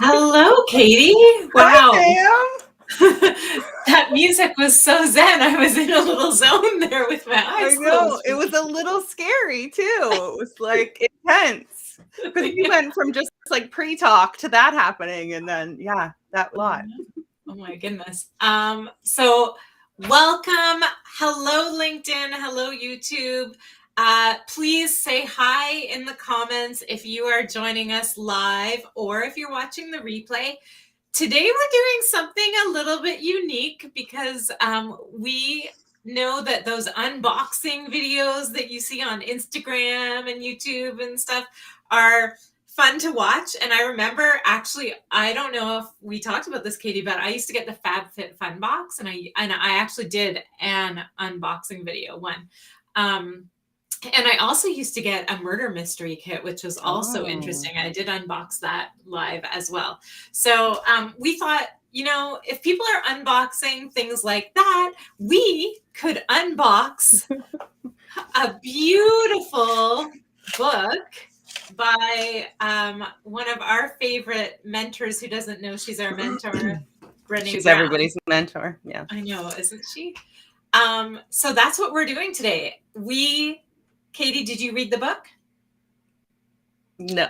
Hello, Katie. Hi, Wow. Sam. That music was so zen. I was in a little zone there with my eyes I know. closed. It was a little scary too. It was like intense because we went from just like pre-talk to that happening, and then that lot. Oh my goodness. So welcome. Hello, LinkedIn. Hello, YouTube. Please say hi in the comments if you are joining us live or if you're watching the replay. Today we're doing something a little bit unique because we know that those unboxing videos that you see on Instagram and YouTube and stuff are fun to watch. And I remember, actually, I don't know if we talked about this, Katie, but I used to get the FabFitFun box, and I actually did an unboxing video one. And I also used to get a murder mystery kit, which was also interesting. I did unbox that live as well. So we thought, if people are unboxing things like that, we could unbox a beautiful book by one of our favorite mentors who doesn't know she's our mentor, Brené She's Brown. everybody's mentor. Yeah. I know, isn't she? So that's what we're doing today. Katie, did you read the book? No.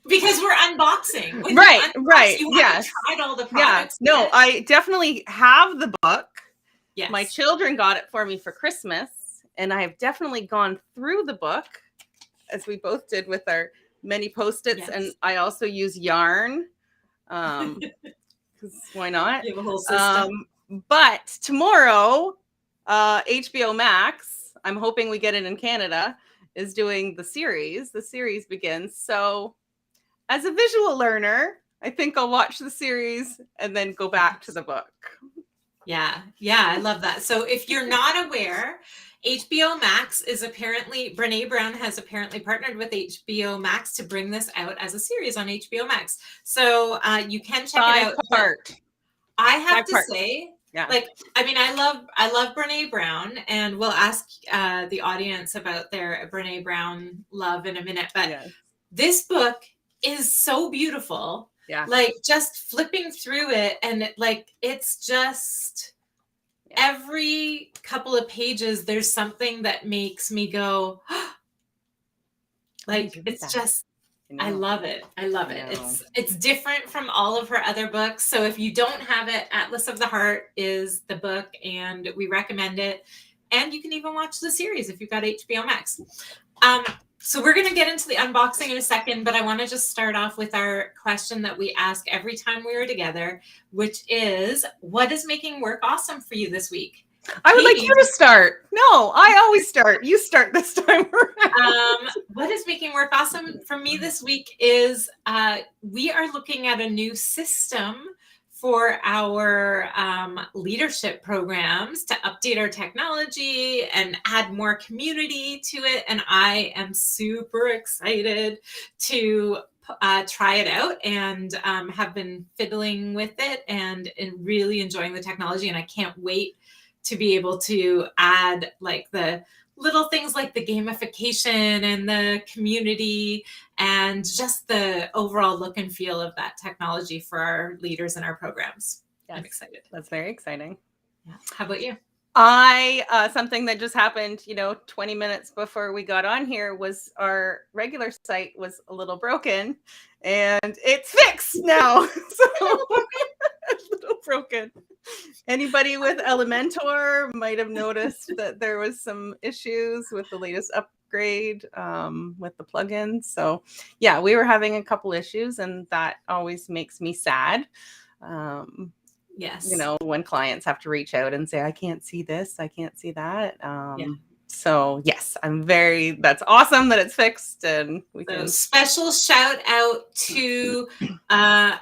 Because we're unboxing. Right. You yes. haven't tried all the products. Yeah. No, I definitely have the book. Yes. My children got it for me for Christmas, and I have definitely gone through the book, as we both did with our many Post-its, Yes. and I also use yarn, because why not? You have a whole system. But tomorrow, HBO Max, I'm hoping we get it in Canada, is doing the series. The series begins. So as a visual learner, I think I'll watch the series and then go back to the book. Yeah, I love that. So if you're not aware, HBO Max is apparently, Brené Brown has apparently partnered with HBO Max to bring this out as a series on HBO Max. So you can check it out. Part. I have to say, I love Brené Brown, and we'll ask the audience about their Brené Brown love in a minute. But this book is so beautiful. Yeah. Like just flipping through it, and it's just every couple of pages, there's something that makes me go, it's just. I love it. It's different from all of her other books. So if you don't have it, Atlas of the Heart is the book, and we recommend it. And you can even watch the series if you've got HBO Max. So we're going to get into the unboxing in a second, but I want to just start off with our question that we ask every time we are together, which is, what is making work awesome for you this week? I would like you to start. No, I always start. You start this time around. What is making work awesome for me this week is we are looking at a new system for our leadership programs to update our technology and add more community to it. And I am super excited to try it out, and have been fiddling with it and really enjoying the technology. And I can't wait to be able to add the little things like the gamification and the community and just the overall look and feel of that technology for our leaders and our programs. Yes. I'm excited. That's very exciting. Yeah. How about you? Something that just happened, 20 minutes before we got on here was our regular site was a little broken, and it's fixed now. So a little broken. Anybody with Elementor might have noticed that there was some issues with the latest upgrade with the plugins. So yeah, we were having a couple issues, and that always makes me sad. Yes. When clients have to reach out and say, I can't see this, I can't see that. So yes, that's awesome that it's fixed, and we can. Special shout out to our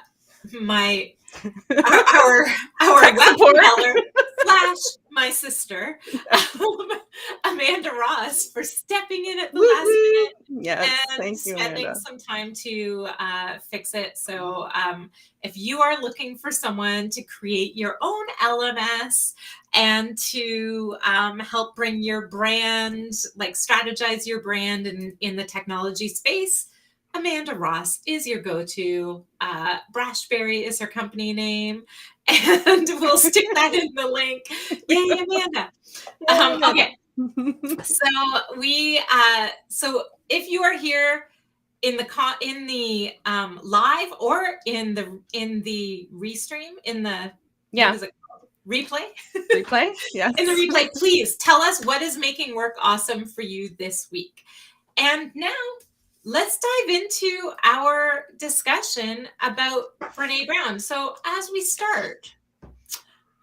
web developer / my sister, Amanda Ross, for stepping in at the last minute. Yes, and thank you, spending Amanda. some time to fix it. So if you are looking for someone to create your own LMS and to help bring your brand, strategize your brand in the technology space, Amanda Ross is your go-to. Brashberry is her company name, and we'll stick that in the link. Yay, Amanda! Okay, so if you are here in the live or in the restream what is it called? Replay, yes. In the replay, please tell us what is making work awesome for you this week. And now let's dive into our discussion about Brené Brown. So as we start,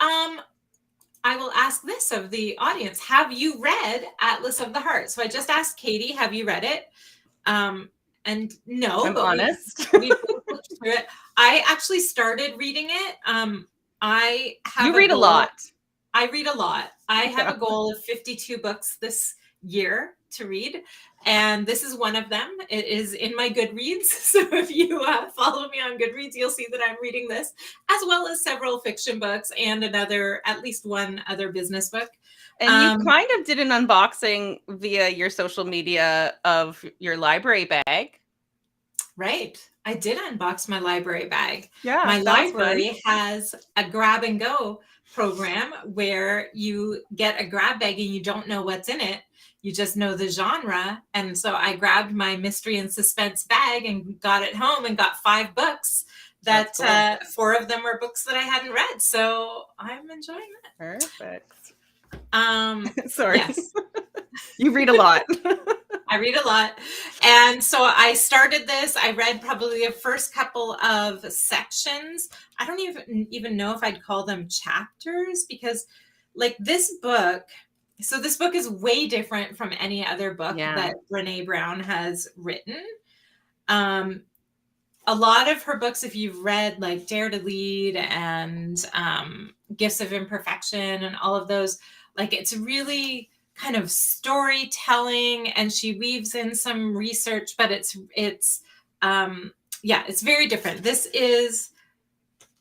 I will ask this of the audience. Have you read Atlas of the Heart? So I just asked Katie, have you read it? And no, I'm honest. We both looked through it. I actually started reading it. I have You read a lot. I read a lot. I have a goal of 52 books this year to read, and this is one of them. It is in my Goodreads. So if you follow me on Goodreads, you'll see that I'm reading this, as well as several fiction books and at least one other business book. And you kind of did an unboxing via your social media of your library bag. Right. I did unbox my library bag. Yeah. My library has a grab and go program where you get a grab bag and you don't know what's in it. You just know the genre. And so I grabbed my mystery and suspense bag and got it home and got 5 books that cool. 4 of them were books that I hadn't read. So I'm enjoying that. Perfect. Sorry. Yes. You read a lot. I read a lot. And so I started this. I read probably the first couple of sections. I don't even know if I'd call them chapters, because like this book is way different from any other book that Brené Brown has written. A lot of her books, if you've read like Dare to Lead and Gifts of Imperfection and all of those, like it's really kind of storytelling, and she weaves in some research, but it's very different. This is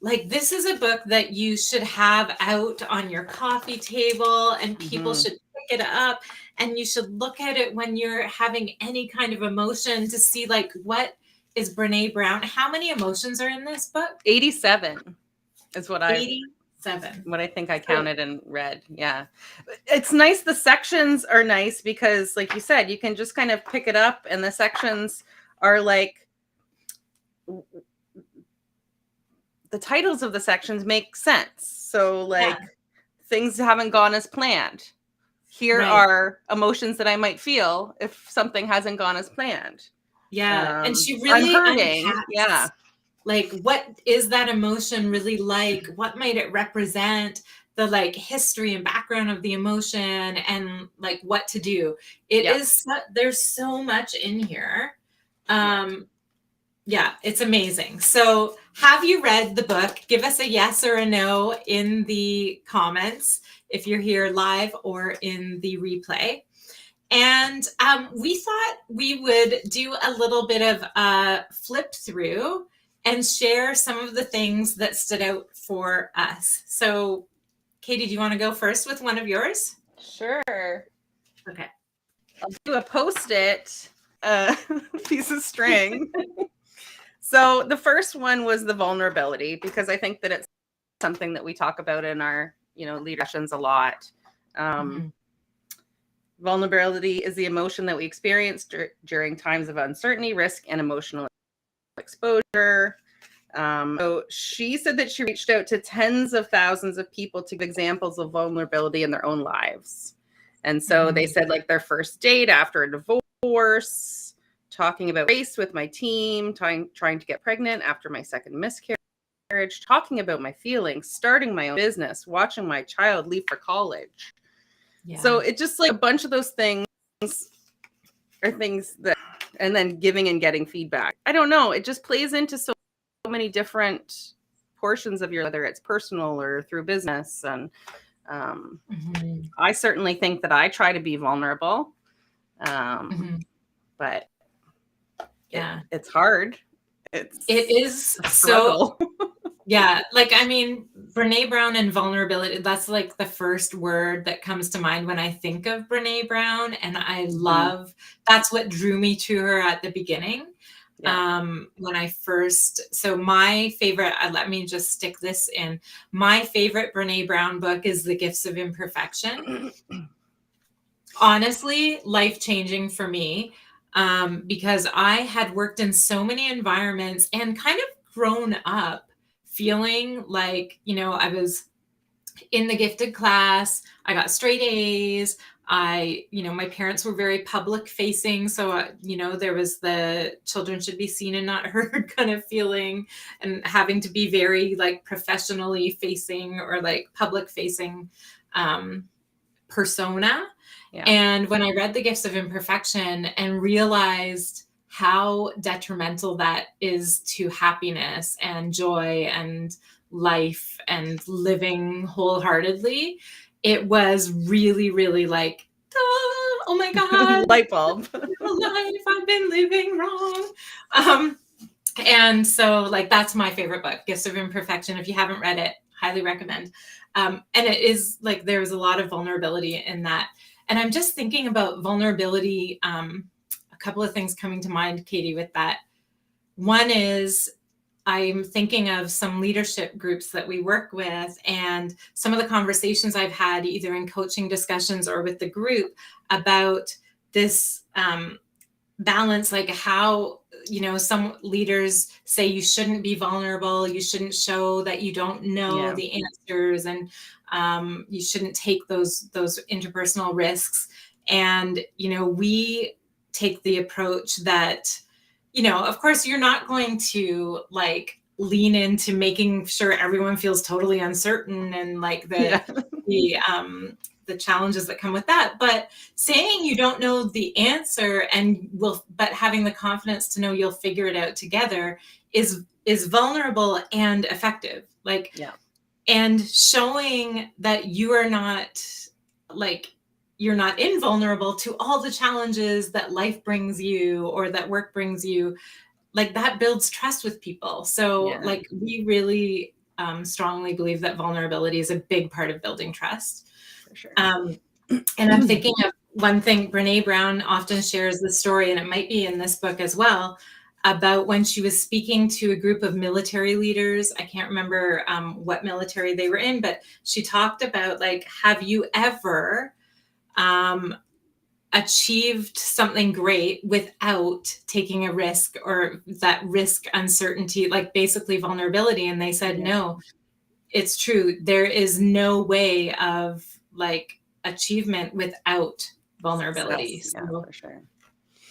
a book that you should have out on your coffee table, and people should pick it up, and you should look at it when you're having any kind of emotion to see like, what is Brené Brown? How many emotions are in this book? 87 is what I 87. What I think I counted and read. Yeah. It's nice. The sections are nice because, like you said, you can just kind of pick it up, and the sections are like, the titles of the sections make sense. So like things haven't gone as planned. Here are emotions that I might feel if something hasn't gone as planned. Yeah. And she really unpacks, like, what is that emotion really like? What might it represent? The like history and background of the emotion, and like what to do. There's so much in here. It's amazing. So have you read the book? Give us a yes or a no in the comments if you're here live or in the replay. And we thought we would do a little bit of a flip through and share some of the things that stood out for us. So, Katie, do you want to go first with one of yours? Sure. Okay. I'll do a Post-it piece of string. So the first one was the vulnerability, because I think that it's something that we talk about in our, leadership a lot. Vulnerability is the emotion that we experience during times of uncertainty, risk, and emotional exposure. So she said that she reached out to tens of thousands of people to give examples of vulnerability in their own lives. And so they said like their first date after a divorce, talking about race with my team, trying to get pregnant after my second miscarriage, talking about my feelings, starting my own business, watching my child leave for college. Yeah. So it just like a bunch of those things are things that, and then giving and getting feedback. I don't know. It just plays into so many different portions of your, whether it's personal or through business. And I certainly think that I try to be vulnerable. But it's hard. It is so, like, I mean, Brené Brown and vulnerability, that's like the first word that comes to mind when I think of Brené Brown. And I love, that's what drew me to her at the beginning. When I first, so my favorite, let me just stick this in. My favorite Brené Brown book is The Gifts of Imperfection. Honestly, life-changing for me, because I had worked in so many environments and kind of grown up feeling like, I was in the gifted class. I got straight A's. My parents were very public facing. So, there was the children should be seen and not heard kind of feeling, and having to be very like professionally facing or like public facing persona. Yeah. And when I read The Gifts of Imperfection and realized how detrimental that is to happiness and joy and life and living wholeheartedly, it was really, really like, oh my God, light bulb. Life I've been living wrong. And so like, that's my favorite book, Gifts of Imperfection. If you haven't read it, highly recommend. And it is like, there's a lot of vulnerability in that. And I'm just thinking about vulnerability. A couple of things coming to mind, Katie, with that. One is I'm thinking of some leadership groups that we work with, and some of the conversations I've had either in coaching discussions or with the group about this balance, like how, some leaders say you shouldn't be vulnerable, you shouldn't show that you don't know the answers, and you shouldn't take those interpersonal risks. And, we take the approach that, of course, you're not going to like lean into making sure everyone feels totally uncertain and like the challenges that come with that. But saying you don't know the answer but having the confidence to know you'll figure it out together is vulnerable and effective. Like, and showing that you are not like, you're not invulnerable to all the challenges that life brings you or that work brings you, like that builds trust with people. So like, we really strongly believe that vulnerability is a big part of building trust. For sure. And I'm thinking of one thing, Brené Brown often shares the story, and it might be in this book as well, about when she was speaking to a group of military leaders. I can't remember what military they were in, but she talked about like, have you ever achieved something great without taking a risk, or that risk uncertainty, like basically vulnerability? And they said, no, it's true. There is no way of like achievement without vulnerability. So, for sure.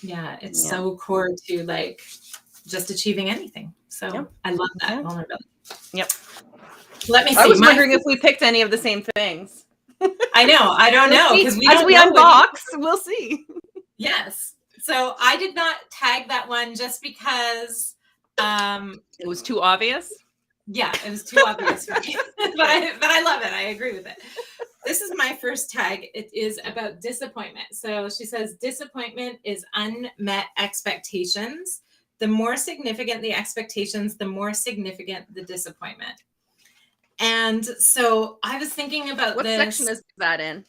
Yeah, it's so core to like just achieving anything. So I love that vulnerability. Let me see. I was wondering if we picked any of the same things. I know. I don't know. Because as we unbox, we'll see. Yes. So I did not tag that one just because it was too obvious. Yeah, it was too obvious for me. but I love it. I agree with it. This is my first tag. It is about disappointment. So she says, disappointment is unmet expectations. The more significant the expectations, the more significant the disappointment. And so I was thinking about what section is that in?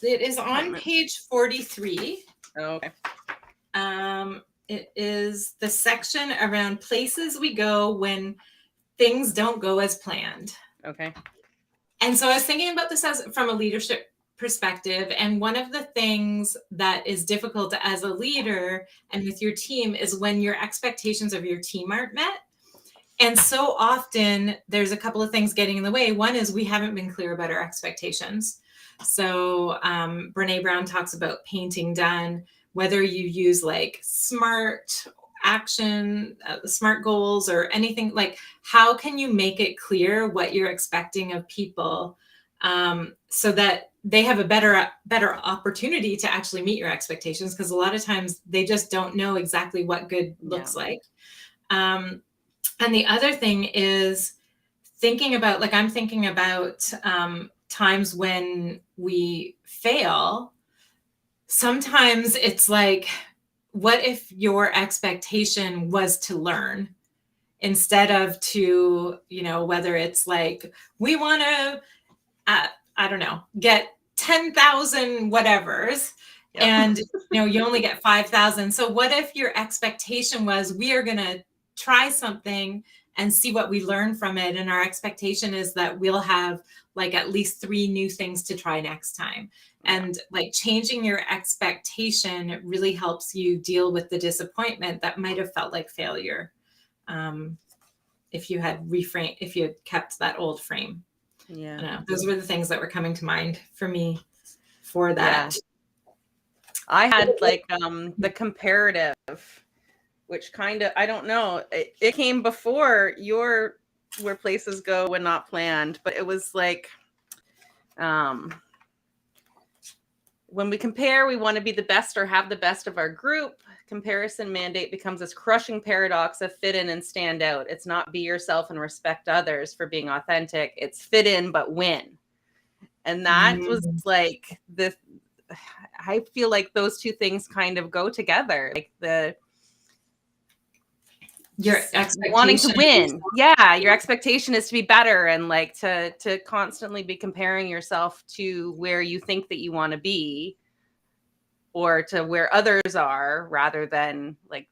It is on page 43. Oh, okay. It is the section around places we go when things don't go as planned. Okay. And so I was thinking about this from a leadership perspective. And one of the things that is difficult as a leader and with your team is when your expectations of your team aren't met. And so often there's a couple of things getting in the way. One is we haven't been clear about our expectations. So Brené Brown talks about painting done, whether you use like SMART action, SMART goals or anything, like how can you make it clear what you're expecting of people so that they have a better opportunity to actually meet your expectations? Because a lot of times they just don't know exactly what good looks like. And the other thing is thinking about, like I'm thinking about times when we fail. Sometimes it's like, what if your expectation was to learn instead of to, whether it's like, we want to, I don't know, get 10,000 whatevers. Yep. And, you only get 5,000. So what if your expectation was, we are going to try something and see what we learn from it. And our expectation is that we'll have like at least 3 new things to try next time. And like changing your expectation really helps you deal with the disappointment that might have felt like failure. If you had kept that old frame. Yeah. I don't know. Those were the things that were coming to mind for me for that. Yeah. I had like the comparative, which kind of, I don't know, it came before your where places go when not planned, but it was like when we compare, we want to be the best or have the best of our group. Comparison mandate becomes this crushing paradox of fit in and stand out. It's not be yourself and respect others for being authentic. It's fit in but win. And that was like I feel like those two things kind of go together. Like your expectation wanting to win. Yeah, your expectation is to be better and like to constantly be comparing yourself to where you think that you want to be or to where others are, rather than like,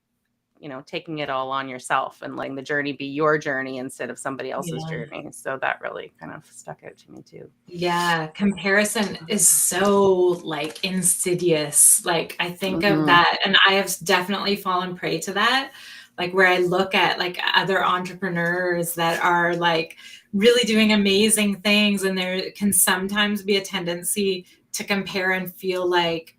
taking it all on yourself and letting the journey be your journey instead of somebody else's journey. So that really kind of stuck out to me too. Yeah, comparison is so like insidious. Like I think of that, and I have definitely fallen prey to that. Like where I look at like other entrepreneurs that are like really doing amazing things, and there can sometimes be a tendency to compare and feel like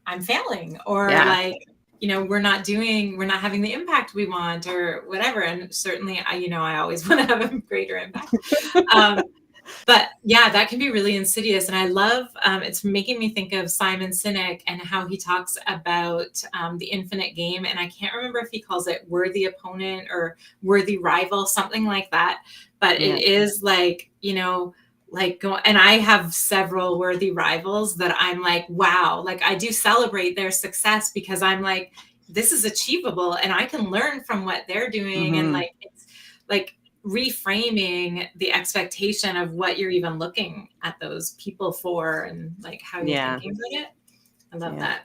I'm failing, or like, we're not having the impact we want or whatever. And certainly I always want to have a greater impact. But yeah, that can be really insidious. And I love, it's making me think of Simon Sinek and how he talks about the infinite game. And I can't remember if he calls it worthy opponent or worthy rival, something like that. But it is like, and I have several worthy rivals that I'm like, wow, like I do celebrate their success because I'm like, this is achievable and I can learn from what they're doing. And like, it's like reframing the expectation of what you're even looking at those people for and like how you're thinking about it. I love that.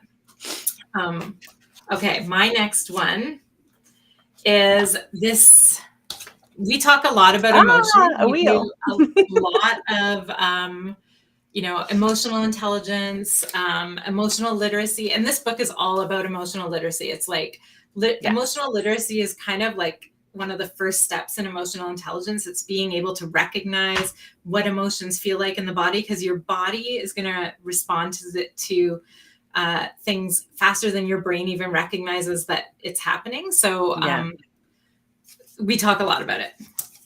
Okay. My next one is this. We talk a lot about emotion. We do a lot of, emotional intelligence, emotional literacy. And this book is all about emotional literacy. It's like emotional literacy is kind of like one of the first steps in emotional intelligence. It's being able to recognize what emotions feel like in the body, because your body is going to respond to things faster than your brain even recognizes that it's happening. So we talk a lot about it.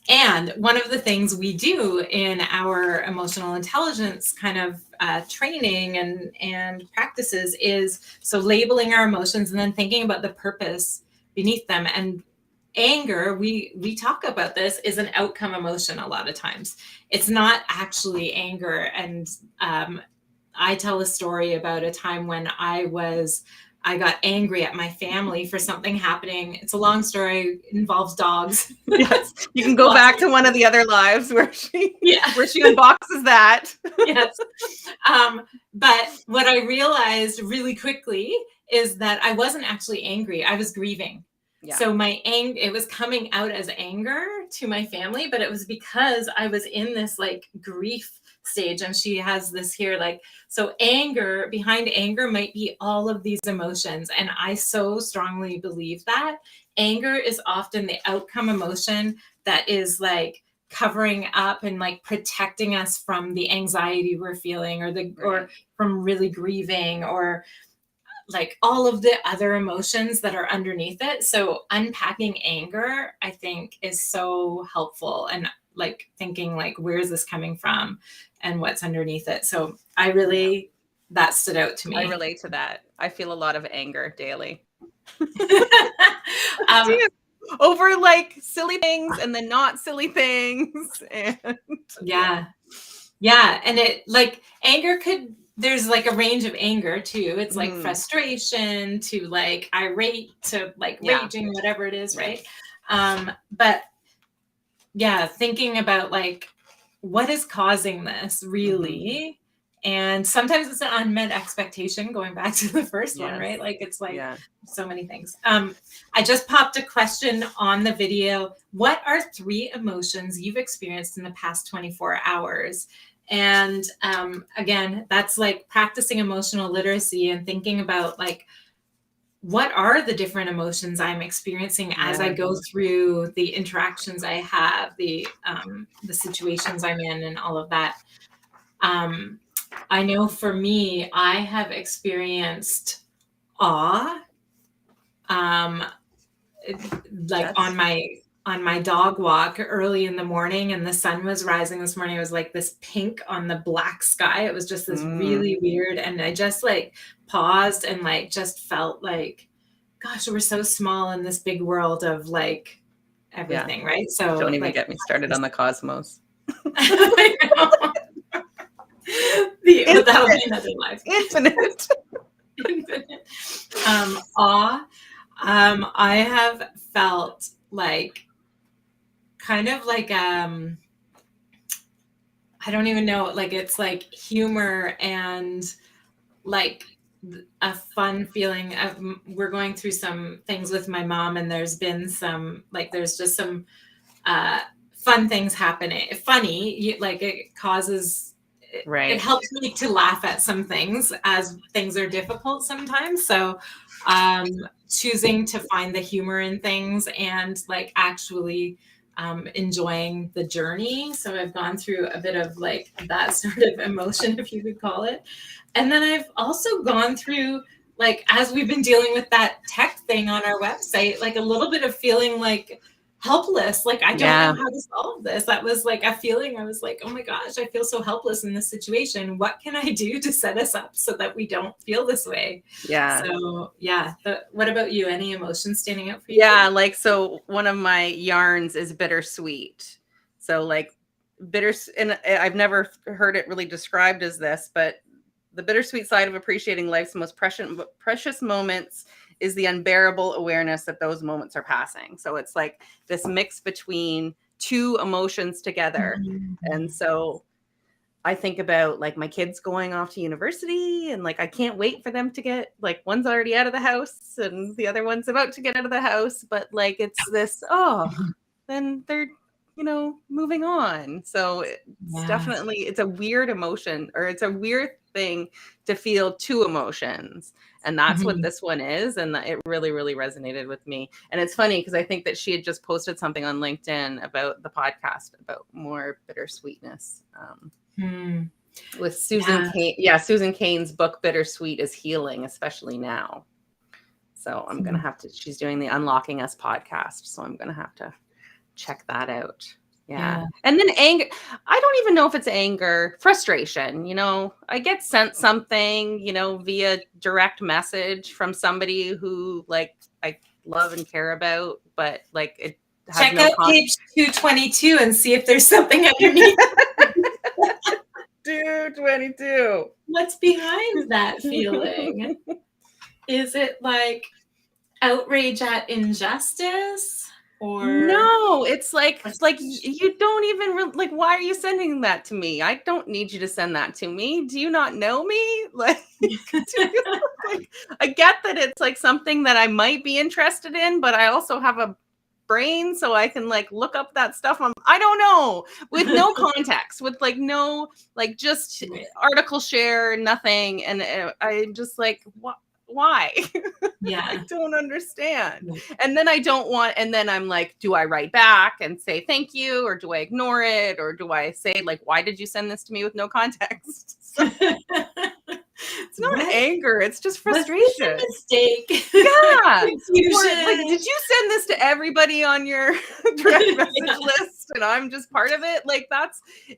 And one of the things we do in our emotional intelligence kind of training and practices is so labeling our emotions and then thinking about the purpose beneath them. And anger, we talk about this, is an outcome emotion a lot of times. It's not actually anger. And I tell a story about a time when I got angry at my family for something happening. It's a long story. It involves dogs. Yes. You can go back to one of the other lives where she unboxes that. Yes. But what I realized really quickly is that I wasn't actually angry. I was grieving. Yeah. So my anger, it was coming out as anger to my family, but it was because I was in this like grief stage. And she has this here, like, so anger, behind anger might be all of these emotions. And I so strongly believe that anger is often the outcome emotion that is like covering up and like protecting us from the anxiety we're feeling or from really grieving or like all of the other emotions that are underneath it. So unpacking anger, I think, is so helpful, and like thinking like, where is this coming from and what's underneath it? So I really, that stood out to me. I relate to that. I feel a lot of anger daily. Over like silly things and then not silly things. And yeah. And it like anger there's like a range of anger too. It's like frustration to like irate to like raging, whatever it is, right? But yeah, thinking about like what is causing this really, And sometimes it's an unmet expectation, going back to the first one, Yes. right? Like it's like Yeah. so many things. I just popped a question on the video. What are 3 emotions you've experienced in the past 24 hours? And again, that's like practicing emotional literacy and thinking about like, what are the different emotions I'm experiencing as I go through the interactions I have, the situations I'm in, and all of that. I know for me, I have experienced awe, like on my dog walk early in the morning, and the sun was rising this morning. It was like this pink on the black sky. It was just this really weird, and I just like paused and like just felt like, gosh, we're so small in this big world of like everything, right? So don't even like, get me started on the cosmos. I know. That'll be another life. Infinite. Awe. I have felt like kind of like I don't even know, like it's like humor and like a fun feeling of, we're going through some things with my mom, and there's been some like there's just some fun things happening, funny, like it causes it helps me to laugh at some things as things are difficult sometimes. So choosing to find the humor in things and like actually enjoying the journey. So I've gone through a bit of like that sort of emotion, if you could call it. And then I've also gone through, like, as we've been dealing with that tech thing on our website, like a little bit of feeling like helpless, like I don't know how to solve this. That was like a feeling. I was like, oh my gosh, I feel so helpless in this situation. What can I do to set us up so that we don't feel this way? So what about you? Any emotions standing out for you? Like, so one of my yarns is bittersweet. So like and I've never heard it really described as this, but the bittersweet side of appreciating life's most precious moments is the unbearable awareness that those moments are passing. So it's like this mix between 2 emotions together. And so I think about like my kids going off to university, and like I can't wait for them to get, like, one's already out of the house and the other one's about to get out of the house, but like it's this, then they're, moving on. So it's definitely, it's a weird emotion, or it's a weird thing to feel 2 emotions. And that's what this one is. And it really, really resonated with me. And it's funny because I think that she had just posted something on LinkedIn about the podcast about more bittersweetness. With Susan Cain. Susan Cain's book, Bittersweet is Healing, especially now. So I'm going to have to, she's doing the Unlocking Us podcast. So I'm going to have to check that out. And then anger. I don't even know if it's anger, frustration. I get sent something, via direct message from somebody who like I love and care about, but like it has check out page 222 and see if there's something underneath. 222. What's behind that feeling? Is it like outrage at injustice? Or no, it's like you don't even like, why are you sending that to me? I don't need you to send that to me. Do you not know me? Like, I get that it's like something that I might be interested in, but I also have a brain, so I can like look up that stuff on, I don't know, with no context, with like no, like just article share, nothing. And I just like, what? Why? I don't understand. And then I don't want, and then I'm like, do I write back and say thank you, or do I ignore it, or do I say like, why did you send this to me with no context? So, it's not anger, it's just frustration. Was this a mistake? Confusion. Or, like, did you send this to everybody on your direct message list and I'm just part of it? Like,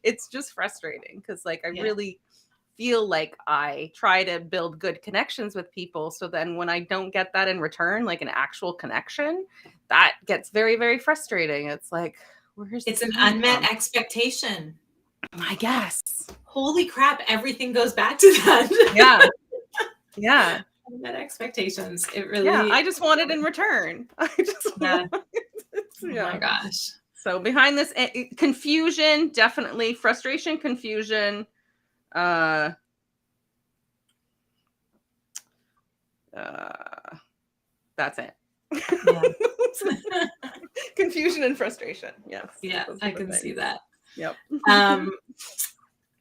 it's just frustrating because like I really feel like I try to build good connections with people. So then when I don't get that in return, like an actual connection, that gets very, very frustrating. It's like, it's an unmet expectation, I guess. Holy crap. Everything goes back to that. Yeah. Unmet expectations. It really, I just want it in return. I just oh my gosh. So behind this confusion, definitely frustration, confusion, That's it. Yeah. Confusion and frustration. Yes. Yeah, I can see that. Yep. Oh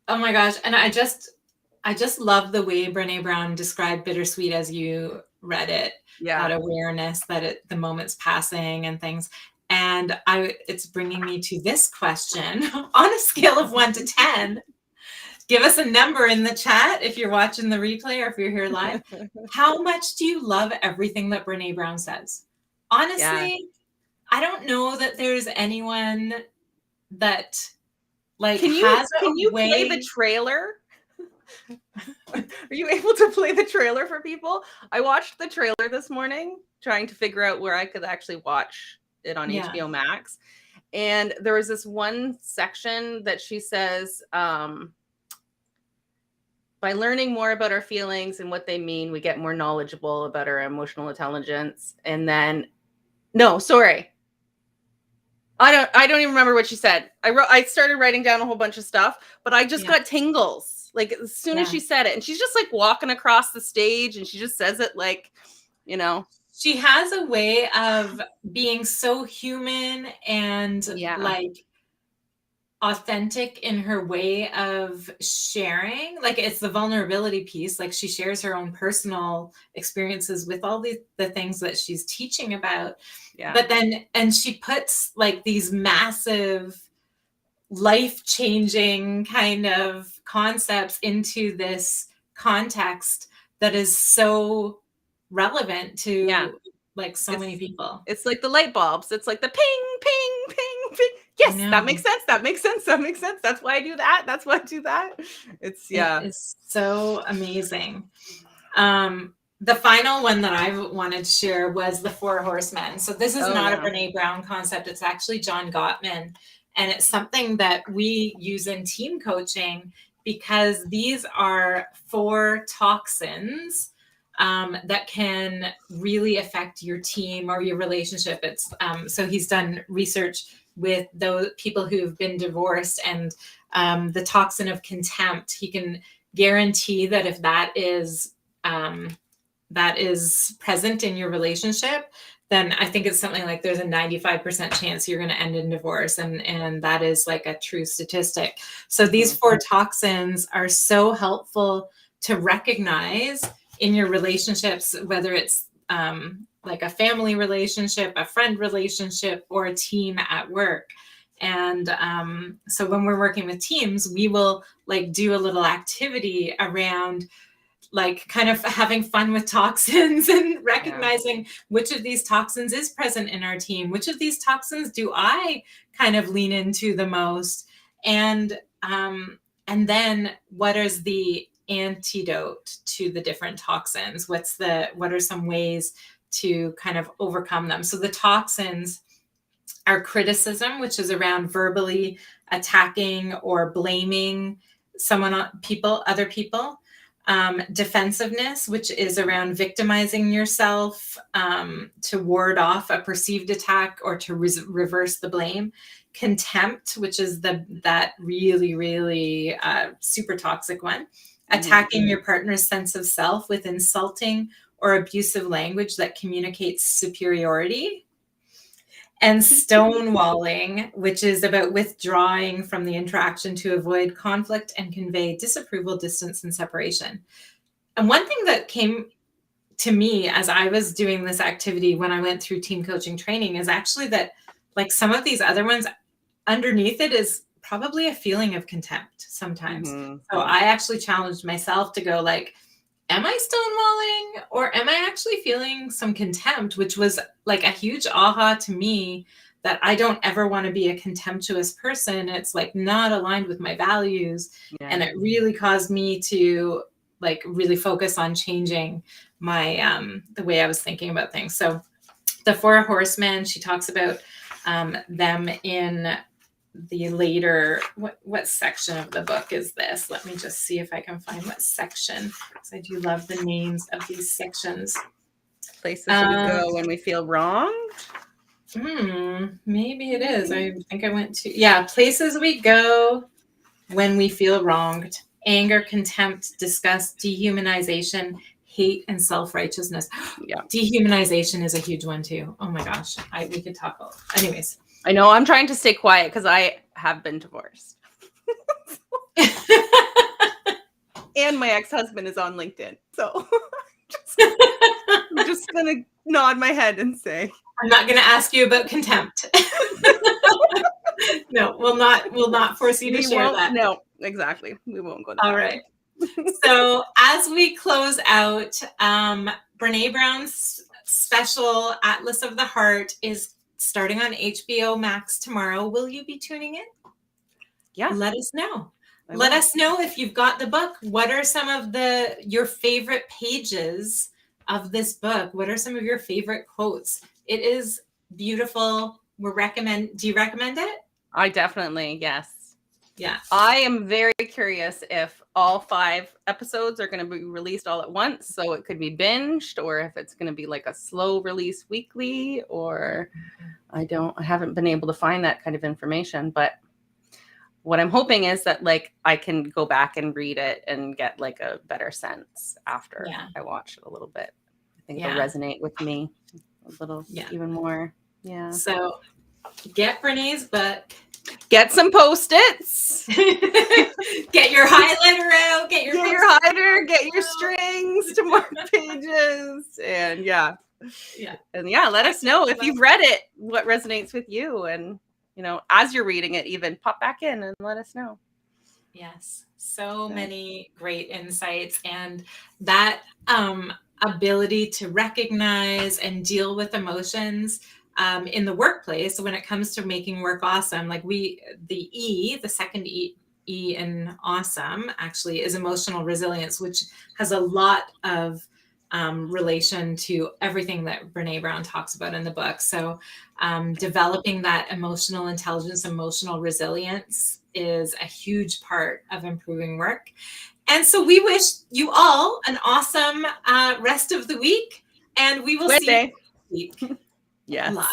my gosh. And I just love the way Brené Brown described bittersweet as you read it. Yeah. That awareness that the moment's passing and things. And it's bringing me to this question on a scale of 1 to 10. Give us a number in the chat if you're watching the replay or if you're here live. How much do you love everything that Brené Brown says? Honestly, I don't know that there's anyone that like can you play the trailer? Are you able to play the trailer for people? I watched the trailer this morning trying to figure out where I could actually watch it on HBO Max. And there was this one section that she says, by learning more about our feelings and what they mean, we get more knowledgeable about our emotional intelligence. And then, no, sorry. I don't even remember what she said. I started writing down a whole bunch of stuff, but I just got tingles. Like as soon as she said it, and she's just like walking across the stage and she just says it like, you know. She has a way of being so human and like authentic in her way of sharing. Like it's the vulnerability piece. Like she shares her own personal experiences with all the things that she's teaching about. Yeah. But then, and she puts like these massive life-changing kind of concepts into this context that is so relevant to like so many people. It's like the light bulbs. It's like the ping, ping, ping, ping. Yes, that makes sense. That makes sense. That makes sense. That's why I do that. That's why I do that. It's so amazing. The final one that I wanted to share was the Four Horsemen. So this is not a Brené Brown concept. It's actually John Gottman. And it's something that we use in team coaching because these are 4 toxins that can really affect your team or your relationship. It's so he's done research with those people who've been divorced, and the toxin of contempt. He can guarantee that if that is present in your relationship, then I think it's something like there's a 95% chance you're going to end in divorce. And that is like a true statistic. So these 4 toxins are so helpful to recognize in your relationships, whether it's like a family relationship, a friend relationship, or a team at work. And so when we're working with teams, we will like do a little activity around like kind of having fun with toxins and recognizing which of these toxins is present in our team, which of these toxins do I kind of lean into the most, and then what is the antidote to the different toxins? What are some ways to kind of overcome them? So the toxins are criticism, which is around verbally attacking or blaming other people. Defensive,ness, which is around victimizing yourself to ward off a perceived attack or to reverse the blame. Contempt, which is that really, really super toxic one. Attacking your partner's sense of self with insulting or abusive language that communicates superiority. And stonewalling, which is about withdrawing from the interaction to avoid conflict and convey disapproval, distance, and separation. And one thing that came to me as I was doing this activity when I went through team coaching training is actually that like some of these other ones, underneath it is probably a feeling of contempt sometimes. So I actually challenged myself to go like, am I stonewalling or am I actually feeling some contempt, which was like a huge aha to me that I don't ever want to be a contemptuous person. It's like not aligned with my values. And it really caused me to like really focus on changing my, the way I was thinking about things. So the Four Horsemen, she talks about them in the later, what section of the book is this? Let me just see if I can find what section, because I do love the names of these sections. Places we go when we feel wronged. Maybe it is. I think I went to, places we go when we feel wronged. Anger, contempt, disgust, dehumanization, hate and self-righteousness. Yeah. Dehumanization is a huge one too. Oh my gosh. We could talk about anyways. I know I'm trying to stay quiet because I have been divorced. And my ex-husband is on LinkedIn. So I'm just going to nod my head and say, I'm not going to ask you about contempt. No, we'll not force you to share that. No, exactly. We won't go there. All right. So as we close out, Brené Brown's special Atlas of the Heart is starting on HBO Max tomorrow. Will you be tuning in? Yeah. Let us know. Let us know if you've got the book. What are some of your favorite pages of this book? What are some of your favorite quotes? It is beautiful. Do you recommend it? I definitely, yes. Yeah. I am very curious if all 5 episodes are going to be released all at once, so it could be binged, or if it's going to be like a slow release weekly, or I haven't been able to find that kind of information, but what I'm hoping is that like I can go back and read it and get like a better sense after I watch it a little bit. I think it'll resonate with me a little even more. Yeah. So get Brené's book. Get some Post-its. Get your highlighter out. Get your highlighter. Get your strings to mark pages. And let us know if you've read it, what resonates with you, and as you're reading it, even pop back in and let us know. Yes, so many great insights, and that ability to recognize and deal with emotions in the workplace when it comes to making work awesome. Like the second E in awesome actually is emotional resilience, which has a lot of relation to everything that Brené Brown talks about in the book. So developing that emotional intelligence, emotional resilience is a huge part of improving work. And so we wish you all an awesome rest of the week, and we will see you next week. Yes. Live.